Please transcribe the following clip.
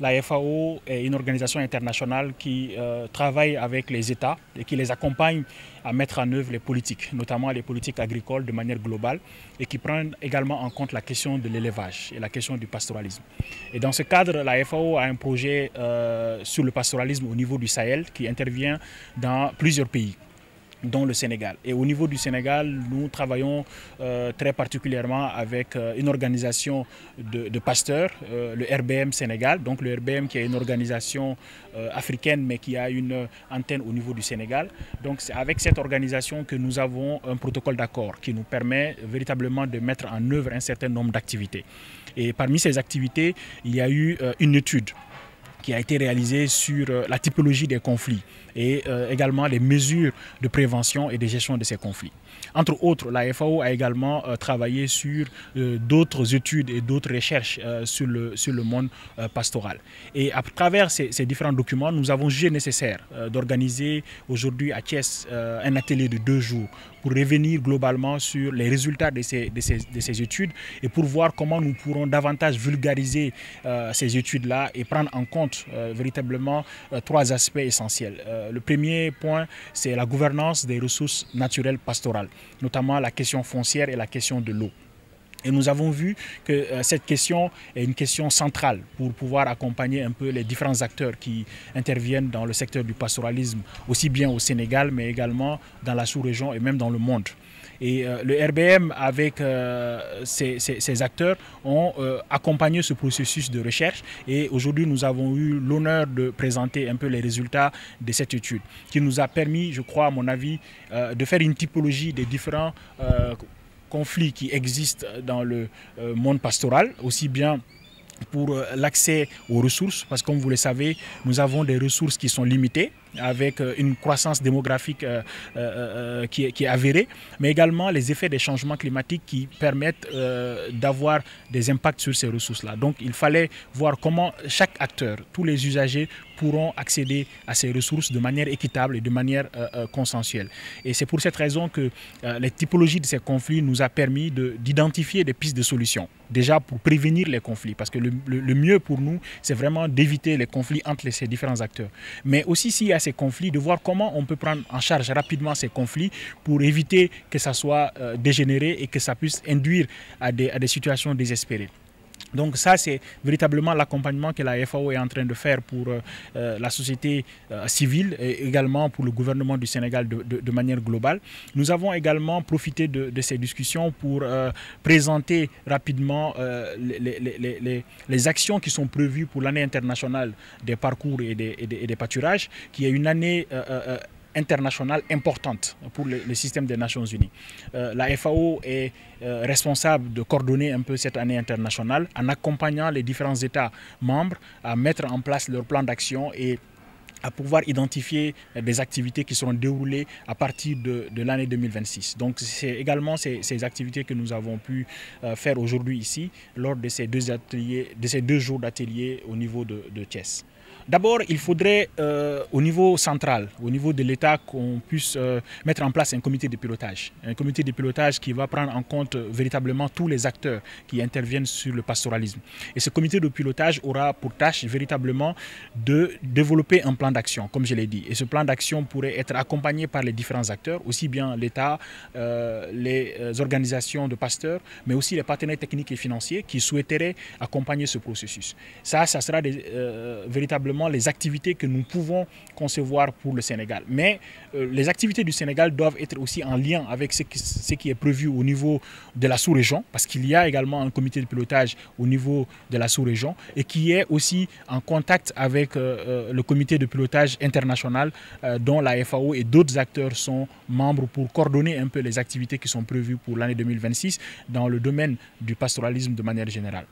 La FAO est une organisation internationale qui travaille avec les États et qui les accompagne à mettre en œuvre les politiques, notamment les politiques agricoles de manière globale, et qui prennent également en compte la question de l'élevage et la question du pastoralisme. Et dans ce cadre, la FAO a un projet sur le pastoralisme au niveau du Sahel qui intervient dans plusieurs pays, dont le Sénégal. Et au niveau du Sénégal, nous travaillons très particulièrement avec une organisation de pasteurs, le RBM Sénégal. Donc le RBM qui est une organisation africaine mais qui a une antenne au niveau du Sénégal. Donc c'est avec cette organisation que nous avons un protocole d'accord qui nous permet véritablement de mettre en œuvre un certain nombre d'activités. Et parmi ces activités, il y a eu une étude qui a été réalisée sur la typologie des conflits et également les mesures de prévention et de gestion de ces conflits. Entre autres, la FAO a également travaillé sur d'autres études et d'autres recherches sur le monde pastoral. Et à travers ces différents documents, nous avons jugé nécessaire d'organiser aujourd'hui à Thiès un atelier de 2 jours pour revenir globalement sur les résultats de ces études et pour voir comment nous pourrons davantage vulgariser ces études-là et prendre en compte véritablement 3 aspects essentiels. Le premier point, c'est la gouvernance des ressources naturelles pastorales, notamment la question foncière et la question de l'eau. Et nous avons vu que cette question est une question centrale pour pouvoir accompagner un peu les différents acteurs qui interviennent dans le secteur du pastoralisme, aussi bien au Sénégal, mais également dans la sous-région et même dans le monde. Et le RBM, avec ces acteurs, ont accompagné ce processus de recherche. Et aujourd'hui, nous avons eu l'honneur de présenter un peu les résultats de cette étude, qui nous a permis, je crois, à mon avis, de faire une typologie des différents conflits qui existent dans le monde pastoral, aussi bien pour l'accès aux ressources, parce que comme vous le savez, nous avons des ressources qui sont limitées, avec une croissance démographique qui est avérée, mais également les effets des changements climatiques qui permettent d'avoir des impacts sur ces ressources-là. Donc il fallait voir comment chaque acteur, tous les usagers, pourront accéder à ces ressources de manière équitable et de manière consensuelle. Et c'est pour cette raison que les typologies de ces conflits nous a permis d'identifier des pistes de solutions. Déjà pour prévenir les conflits, parce que le mieux pour nous, c'est vraiment d'éviter les conflits entre ces différents acteurs. Mais aussi s'il y a ces conflits, de voir comment on peut prendre en charge rapidement ces conflits pour éviter que ça soit dégénéré et que ça puisse induire à des situations désespérées. Donc ça, c'est véritablement l'accompagnement que la FAO est en train de faire pour la société civile et également pour le gouvernement du Sénégal de manière globale. Nous avons également profité de ces discussions pour présenter rapidement les actions qui sont prévues pour l'année internationale des parcours et des pâturages, qui est une année internationale importante pour le système des Nations Unies. La FAO est responsable de coordonner un peu cette année internationale en accompagnant les différents États membres à mettre en place leur plan d'action et à pouvoir identifier des activités qui seront déroulées à partir de l'année 2026. Donc c'est également ces activités que nous avons pu faire aujourd'hui ici lors de ces 2 jours d'atelier au niveau de Thiès. D'abord, il faudrait au niveau central, au niveau de l'État, qu'on puisse mettre en place un comité de pilotage. Un comité de pilotage qui va prendre en compte véritablement tous les acteurs qui interviennent sur le pastoralisme. Et ce comité de pilotage aura pour tâche véritablement de développer un plan d'action, comme je l'ai dit. Et ce plan d'action pourrait être accompagné par les différents acteurs, aussi bien l'État, les organisations de pasteurs, mais aussi les partenaires techniques et financiers qui souhaiteraient accompagner ce processus. Ça sera véritablement les activités que nous pouvons concevoir pour le Sénégal. Mais les activités du Sénégal doivent être aussi en lien avec ce qui est prévu au niveau de la sous-région, parce qu'il y a également un comité de pilotage au niveau de la sous-région et qui est aussi en contact avec le comité de pilotage international dont la FAO et d'autres acteurs sont membres pour coordonner un peu les activités qui sont prévues pour l'année 2026 dans le domaine du pastoralisme de manière générale.